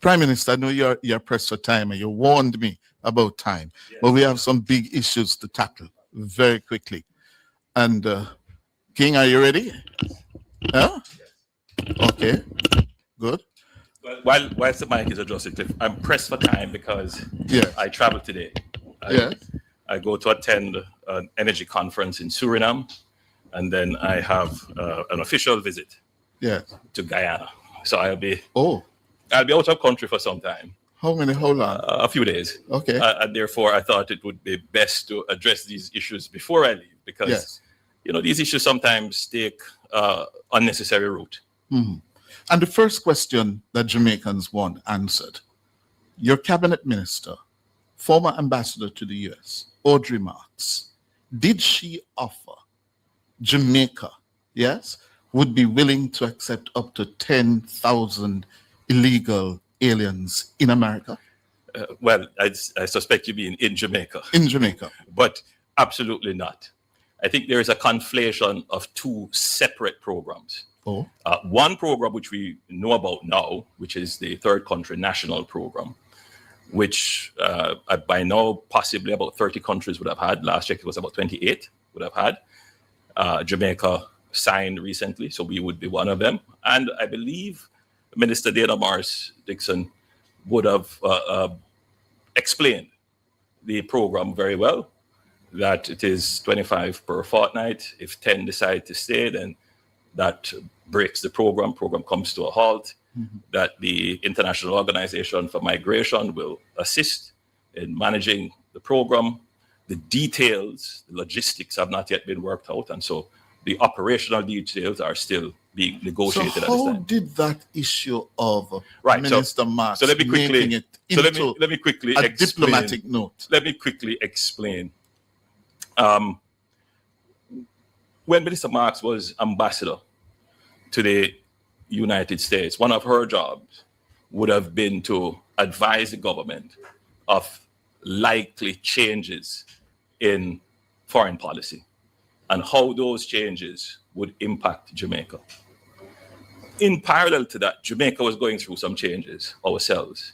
Prime Minister, I know you're pressed for time and you warned me about time, but we have some big issues to tackle very quickly. And King, are you ready? Yeah? Okay, good. Well, whilst the mic is adjusted, Cliff, I'm pressed for time because I travel today. I go to attend an energy conference in Suriname, and then I have an official visit to Guyana. So I'll be out of country for some time. How long? A few days. Okay. And therefore, I thought it would be best to address these issues before I leave, because these issues sometimes take unnecessary route. Mm-hmm. And the first question that Jamaicans want answered: your cabinet minister, former ambassador to the US, Audrey Marks, did she offer Jamaica, would be willing to accept up to 10,000 illegal aliens in America? Well, I suspect you mean in Jamaica. In Jamaica. But absolutely not. I think there is a conflation of two separate programs. One program which we know about now, which is the Third Country National Program, which by now possibly about 30 countries would have had. Last check it was about 28 would have had. Jamaica signed recently, so we would be one of them. And I believe Minister Dana Morris Dixon would have explained the program very well, that it is 25 per fortnight. If 10 decide to stay, then that breaks the program. Program comes to a halt. Mm-hmm. That the International Organization for Migration will assist in managing the program. The details, the logistics have not yet been worked out, and so the operational details are still being negotiated at this time. So how did that issue of Minister Marks making it into let me quickly a explain, diplomatic note? Let me quickly explain. When Minister Marks was ambassador to the United States, one of her jobs would have been to advise the government of likely changes in foreign policy and how those changes would impact Jamaica. In parallel to that, Jamaica was going through some changes ourselves.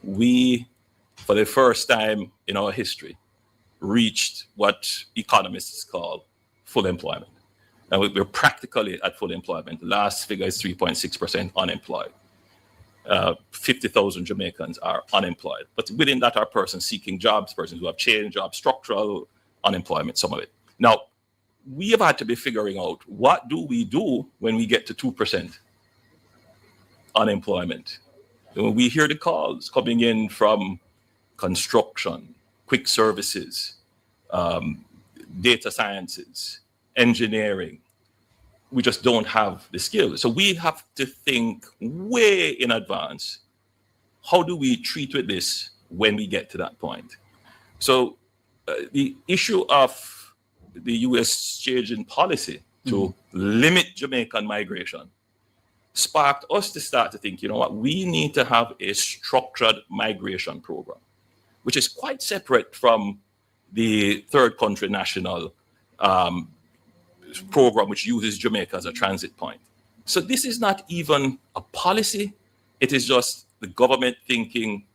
We, for the first time in our history, reached what economists call full employment. And we're practically at full employment. The last figure is 3.6% unemployed. 50,000 Jamaicans are unemployed. But within that are persons seeking jobs, persons who have changed jobs, structural unemployment, some of it. Now, we have had to be figuring out, what do we do when we get to 2% unemployment? When we hear the calls coming in from construction, quick services, data sciences, engineering, we just don't have the skills. So we have to think way in advance. How do we treat with this when we get to that point? So the issue of the U.S. change in policy to limit Jamaican migration sparked us to start to think, you know what, we need to have a structured migration program, which is quite separate from the Third Country National program, which uses Jamaica as a transit point. So this is not even a policy. It is just the government thinking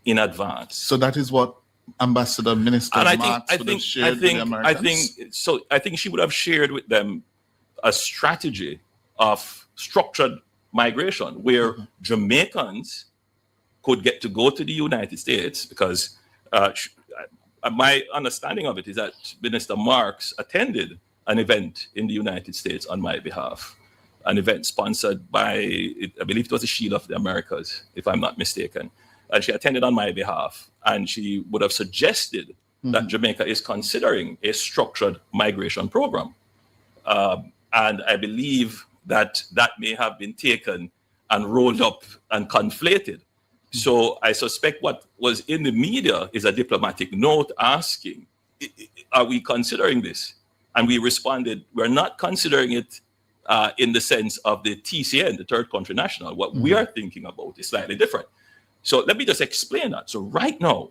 in advance. So that is what Ambassador Minister Marks would have shared with the Americans? I think she would have shared with them a strategy of structured migration where Jamaicans could get to go to the United States, because my understanding of it is that Minister Marks attended an event in the United States on my behalf, an event sponsored by, I believe it was the Shield of the Americas, if I'm not mistaken. And she attended on my behalf, and she would have suggested that Jamaica is considering a structured migration program. And I believe that that may have been taken and rolled up and conflated. So I suspect what was in the media is a diplomatic note asking, are we considering this? And we responded, we're not considering it in the sense of the TCN, the Third Country National. What we are thinking about is slightly different. So let me just explain that. So right now,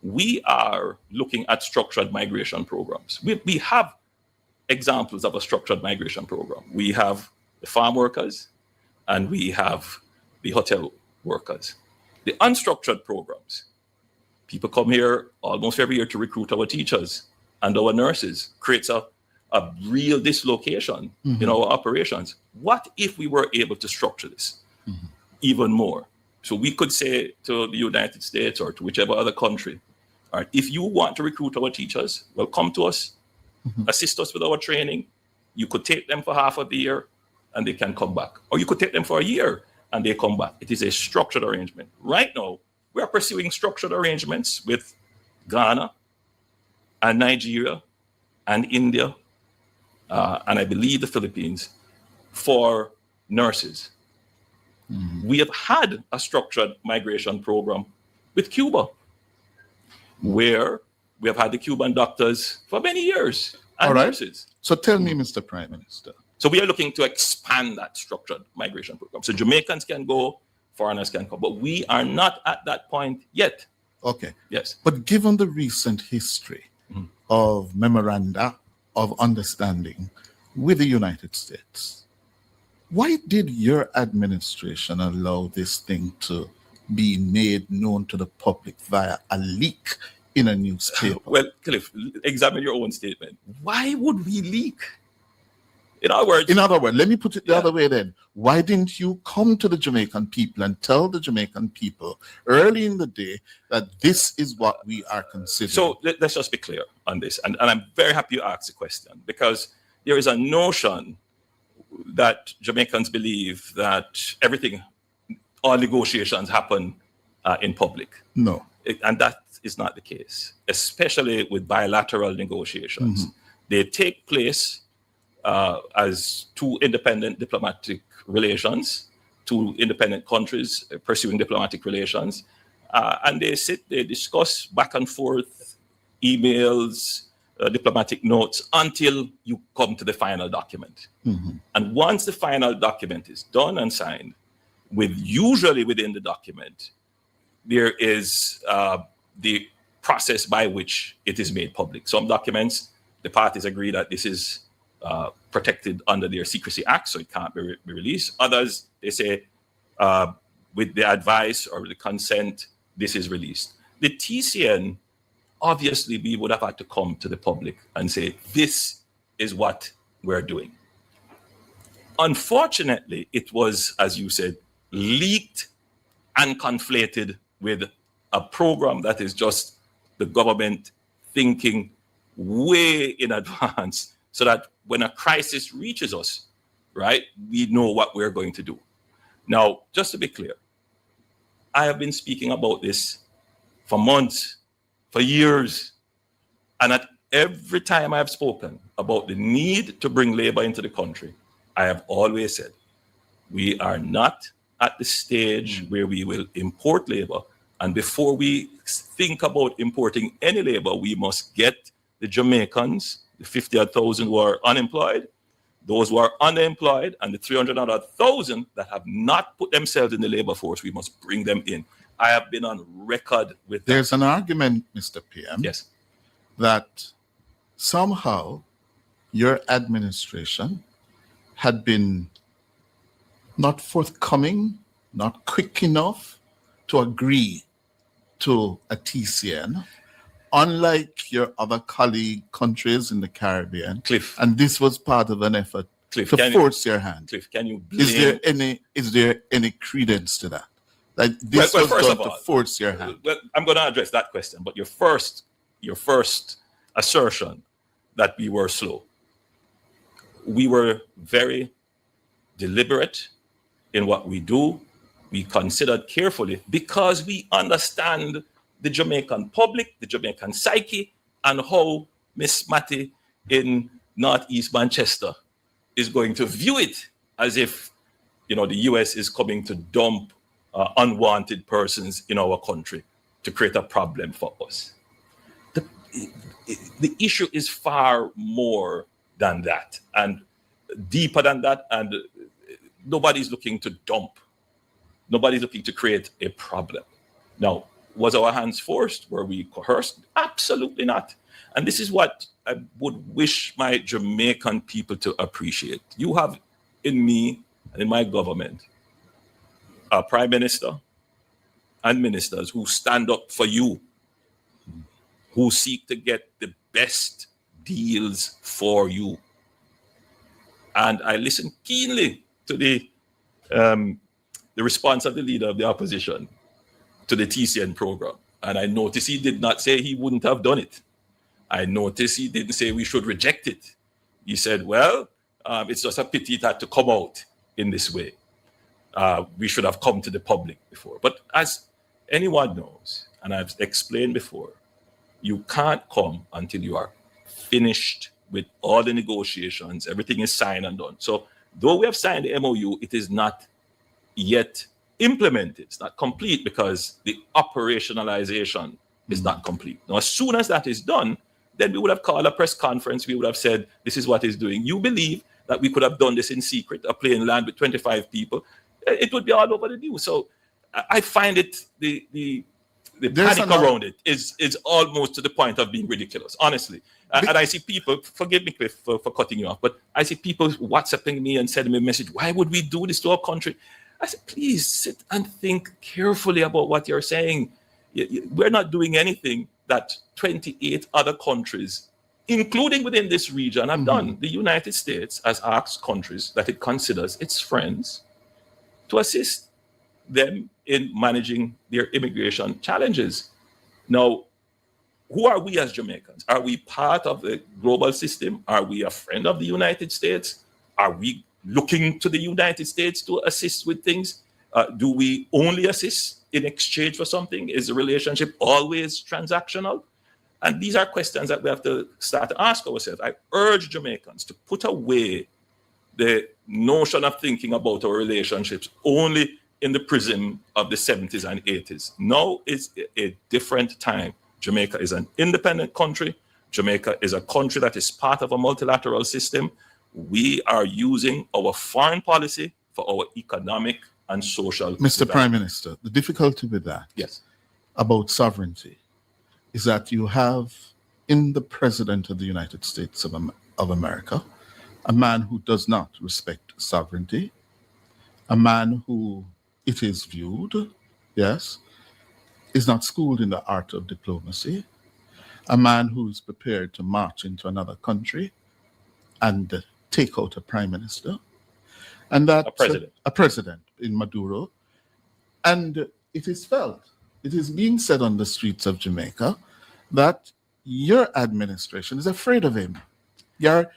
we are looking at structured migration programs. We have examples of a structured migration program. We have the farm workers and we have the hotel workers. The unstructured programs, people come here almost every year to recruit our teachers and our nurses, creates a real dislocation in our operations. What if we were able to structure this even more? So we could say to the United States or to whichever other country, all right, if you want to recruit our teachers, well, come to us, assist us with our training. You could take them for half of the year and they can come back. Or you could take them for a year and they come back. It is a structured arrangement. Right now, we are pursuing structured arrangements with Ghana and Nigeria and India, and I believe the Philippines, for nurses. We have had a structured migration program with Cuba, where we have had the Cuban doctors for many years and All right. nurses. So tell me, Mr. Prime Minister. So we are looking to expand that structured migration program. So Jamaicans can go, foreigners can come, but we are not at that point yet. Okay. Yes. But given the recent history of memoranda of understanding with the United States, why did your administration allow this thing to be made known to the public via a leak in a newspaper? Well, Cliff, examine your own statement. Why would we leak? In other words, let me put it the other way then. Why didn't you come to the Jamaican people and tell the Jamaican people early in the day that this is what we are considering? So let's just be clear on this. And I'm very happy you asked the question, because there is a notion that Jamaicans believe that all negotiations happen in public. No. And that is not the case, especially with bilateral negotiations. They take place as two independent diplomatic relations, two independent countries pursuing diplomatic relations. And they sit, they discuss back and forth, emails, diplomatic notes, until you come to the final document. And once the final document is done and signed, usually within the document, there is the process by which it is made public. Some documents, the parties agree that this is protected under their Secrecy Act, so it can't be released. Others, they say, with the advice or the consent, this is released. The TCN, obviously, we would have had to come to the public and say, this is what we're doing. Unfortunately, it was, as you said, leaked and conflated with a program that is just the government thinking way in advance, so that when a crisis reaches us, right, we know what we're going to do. Now, just to be clear, I have been speaking about this for months, for years, and at every time I have spoken about the need to bring labor into the country, I have always said, we are not at the stage where we will import labor, and before we think about importing any labor, we must get the Jamaicans, the 50,000 who are unemployed, those who are unemployed, and the 300,000 that have not put themselves in the labor force, we must bring them in. I have been on record with that. There's an argument, Mr. PM, Yes, that somehow your administration had been not forthcoming, not quick enough to agree to a TCN, unlike your other colleague countries in the Caribbean. Cliff. And this was part of an effort Cliff, to force your hand. Cliff, can you blame? Is there any credence to that? Like this was first done of all, to force your hand. Well, I'm going to address that question, but your first assertion that we were slow. We were very deliberate in what we do. We considered carefully because we understand the Jamaican public, the Jamaican psyche, and how Miss Matty in Northeast Manchester is going to view it as if, the US is coming to dump unwanted persons in our country to create a problem for us. The issue is far more than that and deeper than that, and nobody's looking to dump. Nobody's looking to create a problem. Now, was our hands forced? Were we coerced? Absolutely not. And this is what I would wish my Jamaican people to appreciate. You have in me and in my government a prime minister, and ministers who stand up for you, who seek to get the best deals for you. And I listened keenly to the response of the leader of the opposition to the TCN program. And I noticed he did not say he wouldn't have done it. I noticed he didn't say we should reject it. He said, well, it's just a pity it had to come out in this way. We should have come to the public before. But as anyone knows, and I've explained before, you can't come until you are finished with all the negotiations. Everything is signed and done. So though we have signed the MOU, it is not yet implemented. It's not complete because the operationalization is not complete. Now, as soon as that is done, then we would have called a press conference. We would have said, this is what it's doing. You believe that we could have done this in secret, a plane land with 25 people. It would be all over the news. So I find it, the panic around it is almost to the point of being ridiculous, honestly. And I see people, forgive me, Cliff, for cutting you off, but I see people WhatsApping me and sending me a message, why would we do this to our country? I said, please sit and think carefully about what you're saying. We're not doing anything that 28 other countries, including within this region, have done. The United States has asked countries that it considers its friends to assist them in managing their immigration challenges. Now, who are we as Jamaicans? Are we part of the global system? Are we a friend of the United States? Are we looking to the United States to assist with things? Do we only assist in exchange for something? Is the relationship always transactional? And these are questions that we have to start to ask ourselves. I urge Jamaicans to put away the notion of thinking about our relationships only in the prism of the 70s and 80s. Now is a different time. Jamaica is an independent country. Jamaica is a country that is part of a multilateral system. We are using our foreign policy for our economic and social Mr. Prime Minister, the difficulty with that about sovereignty is that you have in the President of the United States of America a man who does not respect sovereignty, a man who, it is viewed, is not schooled in the art of diplomacy, a man who is prepared to march into another country and take out a prime minister, and that a president in Maduro. And it is felt, it is being said on the streets of Jamaica that your administration is afraid of him. You're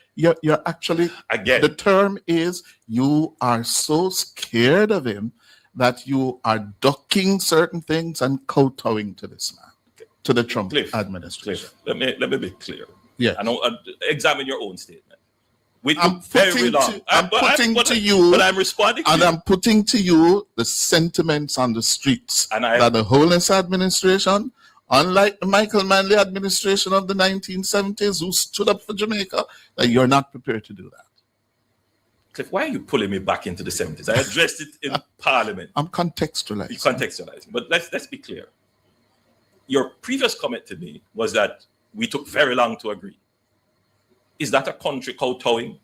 actually, again, the term is you are so scared of him that you are ducking certain things and kowtowing to this man, to the Trump administration. Cliff, let me be clear. Yeah. Examine your own statement. I'm putting to you, I'm putting to you the sentiments on the streets that the Holness administration, unlike the Michael Manley administration of the 1970s, who stood up for Jamaica, that you're not prepared to do that. Cliff, why are you pulling me back into the 70s? I addressed it in Parliament. I'm contextualizing. You're contextualizing. But let's be clear. Your previous comment to me was that we took very long to agree. Is that a country kowtowing?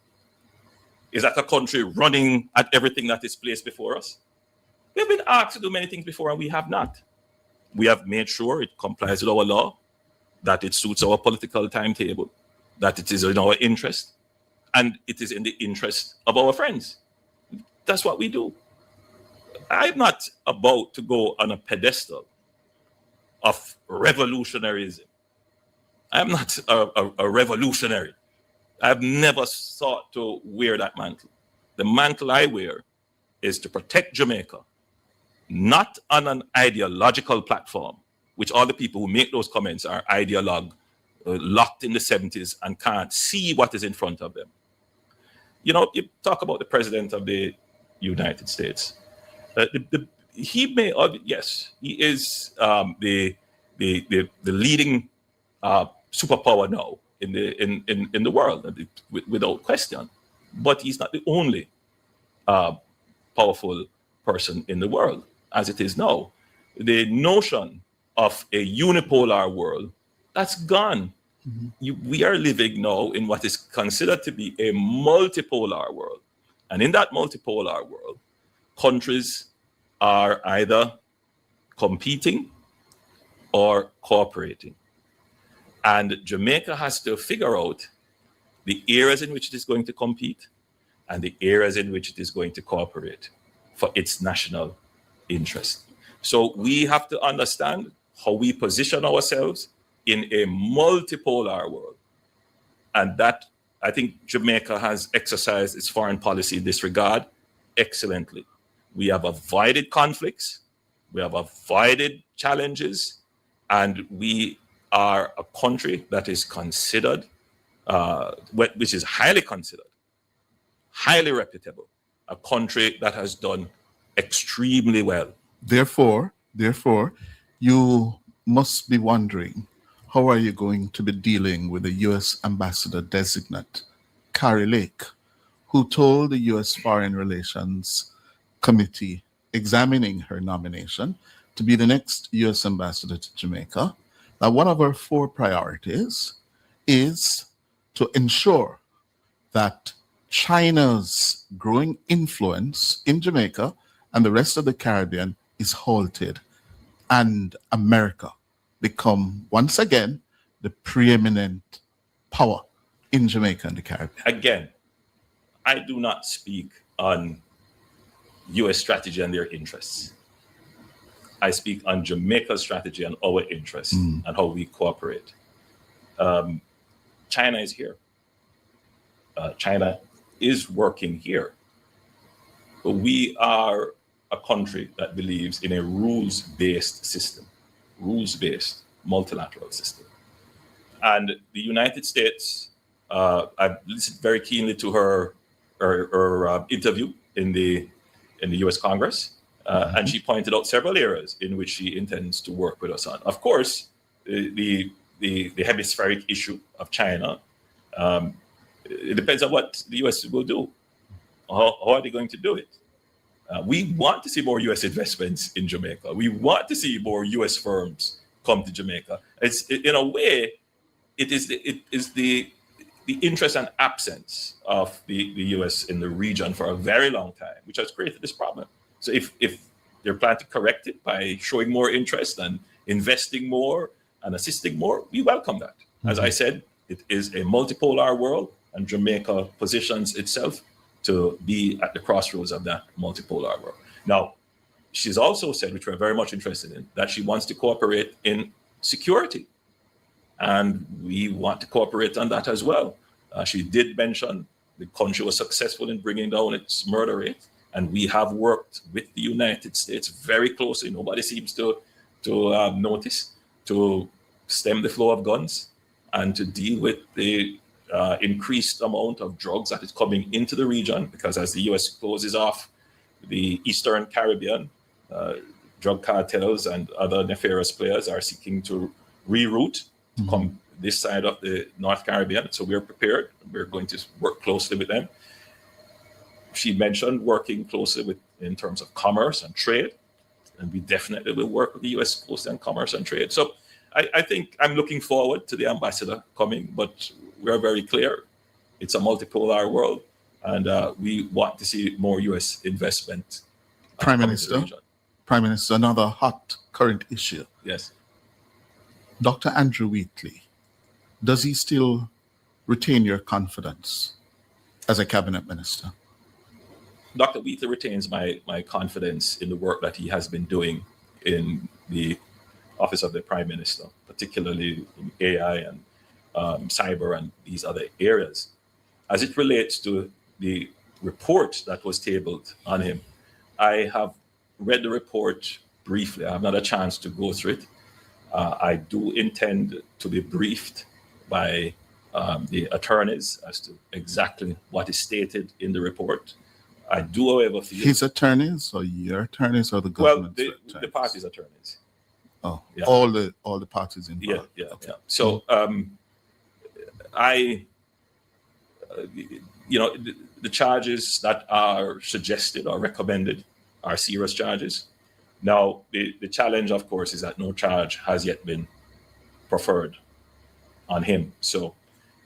Is that a country running at everything that is placed before us? We have been asked to do many things before and we have not. We have made sure it complies with our law, that it suits our political timetable, that it is in our interest, and it is in the interest of our friends. That's what we do. I'm not about to go on a pedestal of revolutionarism. I'm not a revolutionary. I've never sought to wear that mantle. The mantle I wear is to protect Jamaica, not on an ideological platform, which all the people who make those comments are ideologue, locked in the 70s and can't see what is in front of them. You know, you talk about the President of the United States. He may, yes, he is the leading superpower now in the world, without question. But he's not the only powerful person in the world, as it is now. The notion of a unipolar world, that's gone. We are living now in what is considered to be a multipolar world. And in that multipolar world, countries are either competing or cooperating. And Jamaica has to figure out the areas in which it is going to compete and the areas in which it is going to cooperate for its national interest. So we have to understand how we position ourselves in a multipolar world. And that, I think Jamaica has exercised its foreign policy in this regard excellently. We have avoided conflicts, we have avoided challenges, and we are a country that is considered, which is highly considered, highly reputable, a country that has done extremely well. Therefore, you must be wondering, how are you going to be dealing with the U.S. Ambassador Designate, Carrie Lake, who told the U.S. Foreign Relations Committee examining her nomination to be the next U.S. Ambassador to Jamaica that one of her 4 priorities is to ensure that China's growing influence in Jamaica and the rest of the Caribbean is halted, and America become once again the preeminent power in Jamaica and the Caribbean. Again, I do not speak on US strategy and their interests. I speak on Jamaica's strategy and our interests and how we cooperate. China is here. China is working here. But we are a country that believes in a rules-based system, rules-based multilateral system. And the United States, I've listened very keenly to her interview in the U.S. Congress, and she pointed out several areas in which she intends to work with us on. Of course, the hemispheric issue of China, it depends on what the U.S. will do. How are they going to do it? We want to see more U.S. investments in Jamaica. We want to see more U.S. firms come to Jamaica. In a way, it is the interest and absence of the U.S. in the region for a very long time, which has created this problem. So if they're planning to correct it by showing more interest and investing more and assisting more, we welcome that. As I said, it is a multipolar world, and Jamaica positions itself to be at the crossroads of that multipolar world. Now, she's also said, which we're very much interested in, that she wants to cooperate in security. And we want to cooperate on that as well. She did mention the country was successful in bringing down its murder rate. And we have worked with the United States very closely. Nobody seems to notice, to stem the flow of guns and to deal with the increased amount of drugs that is coming into the region, because as the U.S. closes off the Eastern Caribbean, drug cartels and other nefarious players are seeking to reroute to come this side of the North Caribbean. So we're prepared. We're going to work closely with them. She mentioned working closely in terms of commerce and trade, and we definitely will work with the U.S. closely on commerce and trade. So I think I'm looking forward to the ambassador coming, but we're very clear. It's a multipolar world, and we want to see more U.S. investment. Prime Minister, another hot current issue. Yes. Dr. Andrew Wheatley, does he still retain your confidence as a cabinet minister? Dr. Wheatley retains my confidence in the work that he has been doing in the Office of the Prime Minister, particularly in AI and cyber and these other areas. As it relates to the report that was tabled on him, I have read the report briefly. I have not a chance to go through it. I do intend to be briefed by the attorneys as to exactly what is stated in the report. I do, however, feel... His attorneys or your attorneys or the government? Well, the party's attorneys. Oh, yeah. All the parties involved. Yeah. Okay. Yeah. So the charges that are suggested or recommended are serious charges. Now, the challenge, of course, is that no charge has yet been preferred on him. So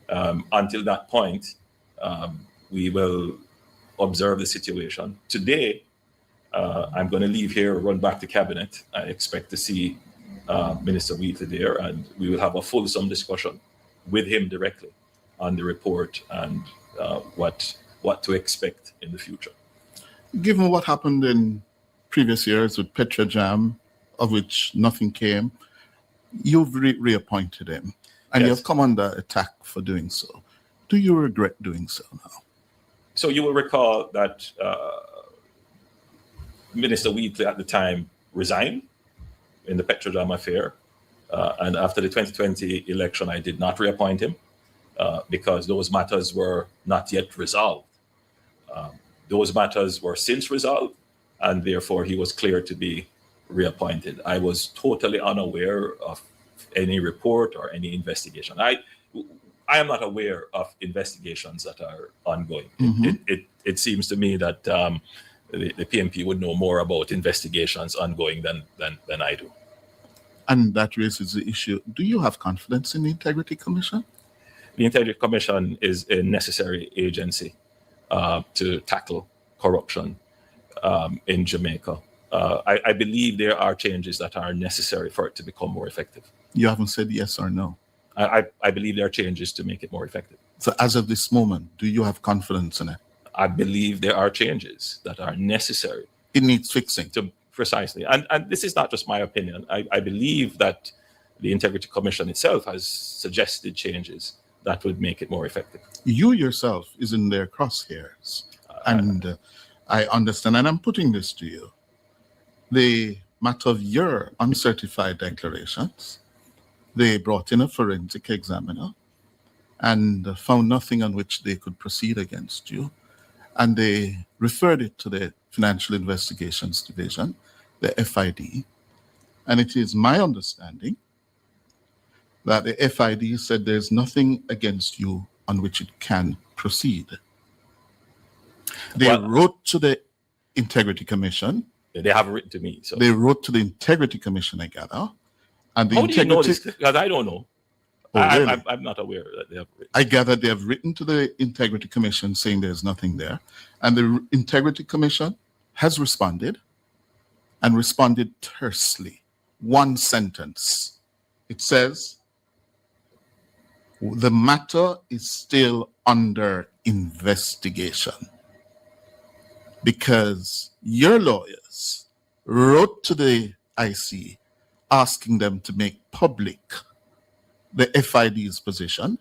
until that point, we will observe the situation. Today, I'm going to leave here, run back to cabinet. I expect to see Minister Wheatley there, and we will have a fulsome discussion with him directly on the report and what to expect in the future. Given what happened in previous years with Petrojam, of which nothing came, you've reappointed him, and Yes. you have come under attack for doing so. Do you regret doing so now? So you will recall that Minister Wheatley at the time resigned in the Petrojam affair. And after the 2020 election, I did not reappoint him because those matters were not yet resolved. Those matters were since resolved, and therefore he was cleared to be reappointed. I was totally unaware of any report or any investigation. I am not aware of investigations that are ongoing. Mm-hmm. It seems to me that the PNP would know more about investigations ongoing than I do. And that raises the issue. Do you have confidence in the Integrity Commission? The Integrity Commission is a necessary agency to tackle corruption in Jamaica. I believe there are changes that are necessary for it to become more effective. You haven't said yes or no. I believe there are changes to make it more effective. So as of this moment, do you have confidence in it? I believe there are changes that are necessary. It needs fixing. Precisely. And this is not just my opinion. I believe that the Integrity Commission itself has suggested changes that would make it more effective. You yourself is in their crosshairs. And I understand, and I'm putting this to you. The matter of your uncertified declarations, they brought in a forensic examiner and found nothing on which they could proceed against you. And they referred it to the Financial Investigations Division, the FID. And it is my understanding that the FID said there's nothing against you on which it can proceed. They wrote to the Integrity Commission. They haven't written to me. So they wrote to the Integrity Commission, I gather. And the How do you know this? Because I don't know. Oh, really? I'm not aware that they have written. I gather they have written to the Integrity Commission saying there's nothing there. And the Integrity Commission has responded and responded tersely. One sentence. It says, the matter is still under investigation because your lawyers wrote to the IC asking them to make public the FID's position,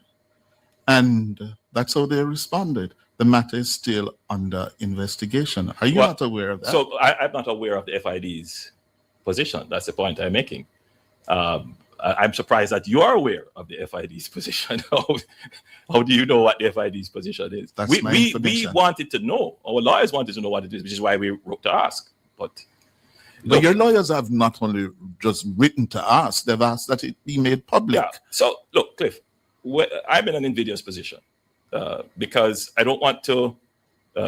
and that's how they responded. The matter is still under investigation. Are you not aware of that? So I'm not aware of the FID's position. That's the point I'm making. I'm surprised that you are aware of the FID's position. How do you know what the FID's position is? That's we wanted to know. Our lawyers wanted to know what it is, which is why we wrote to ask. But your lawyers have not only just written to ask, they've asked that it be made public. Yeah. So, look, Cliff, I'm in an invidious position because I don't want to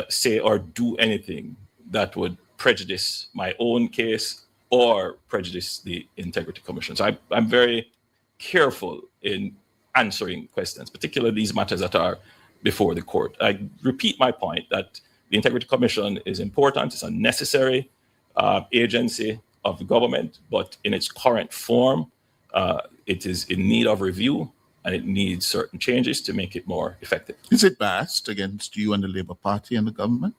say or do anything that would prejudice my own case or prejudice the Integrity Commission. So I'm very careful in answering questions, particularly these matters that are before the court. I repeat my point that the Integrity Commission is important. It's a necessary agency of the government, but in its current form, it is in need of review and it needs certain changes to make it more effective. Is it biased against you and the Labour Party and the government?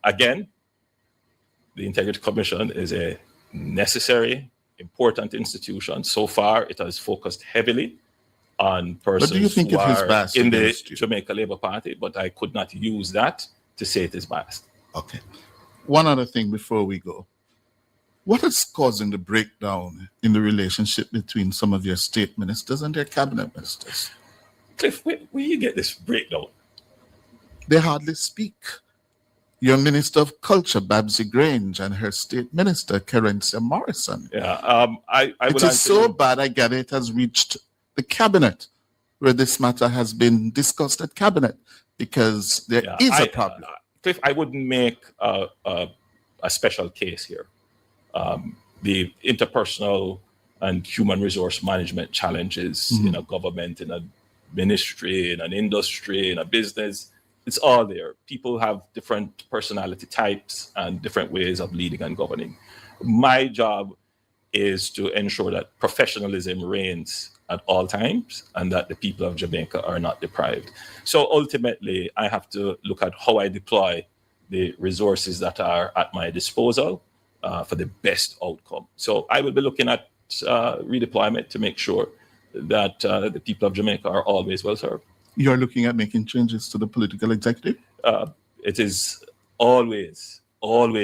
Again, the Integrity Commission is a necessary, important institution. So far, it has focused heavily on persons but do you think who it is are biased in the against you? Jamaica Labour Party, but I could not use that to say it is biased. Okay. One other thing before we go. What is causing the breakdown in the relationship between some of your state ministers and their cabinet ministers? Cliff, where you get this breakdown? They hardly speak. Your Minister of Culture, Babsy Grange, and her State Minister, Kerencia Morrison. Yeah, it is so bad, I gather it has reached the cabinet, where this matter has been discussed at cabinet, because there is a problem. Cliff, I wouldn't make a special case here. The interpersonal and human resource management challenges in a government, in a ministry, in an industry, in a business, it's all there. People have different personality types and different ways of leading and governing. My job is to ensure that professionalism reigns at all times and that the people of Jamaica are not deprived. So ultimately, I have to look at how I deploy the resources that are at my disposal for the best outcome. So I will be looking at redeployment to make sure that the people of Jamaica are always well served. You're looking at making changes to the political executive? It is always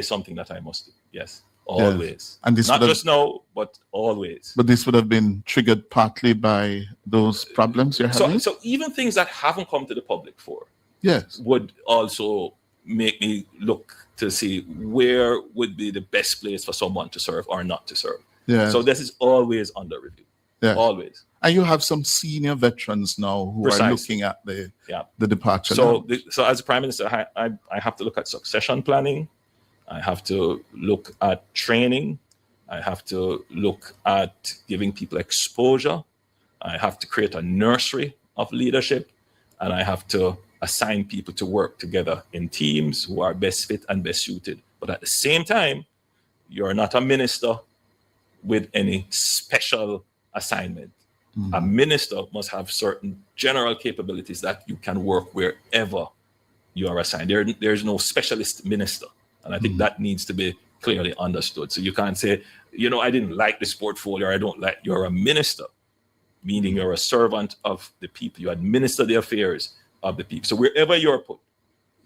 something that I must do. Yes, always. Yes. And this not just now, but always. But this would have been triggered partly by those problems you're having? So even things that haven't come to the public for, yes, would also make me look to see where would be the best place for someone to serve or not to serve. Yeah. So this is always under review. Yeah. Always. And you have some senior veterans now who Precisely. are looking at the departure. So as a Prime Minister, I have to look at succession planning. I have to look at training. I have to look at giving people exposure. I have to create a nursery of leadership. And I have to assign people to work together in teams who are best fit and best suited. But at the same time, you're not a minister with any special assignment. Mm-hmm. A minister must have certain general capabilities that you can work wherever you are assigned. There's no specialist minister. And I think that needs to be clearly understood. So you can't say, I didn't like this portfolio, or I don't like, you're a minister, meaning you're a servant of the people. You administer the affairs of the people. So wherever you're put,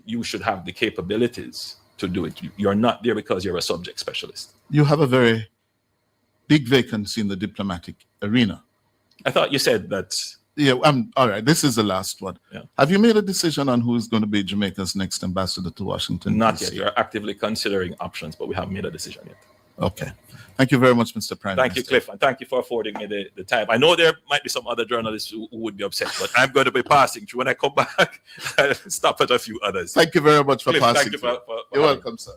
you should have the capabilities to do it. You're not there because you're a subject specialist. You have a very big vacancy in the diplomatic arena. I thought you said that. Yeah, all right. This is the last one. Yeah. Have you made a decision on who is going to be Jamaica's next ambassador to Washington? Not yet. You're actively considering options, but we haven't made a decision yet. Okay. Thank you very much, Mr. Prime Thank Minister. you, Cliff, and thank you for affording me the time. I know there might be some other journalists who would be upset, but I'm going to be passing through. When I come back, I'll stop at a few others. Thank you very much for Cliff, passing thank you through. for You're welcome, sir.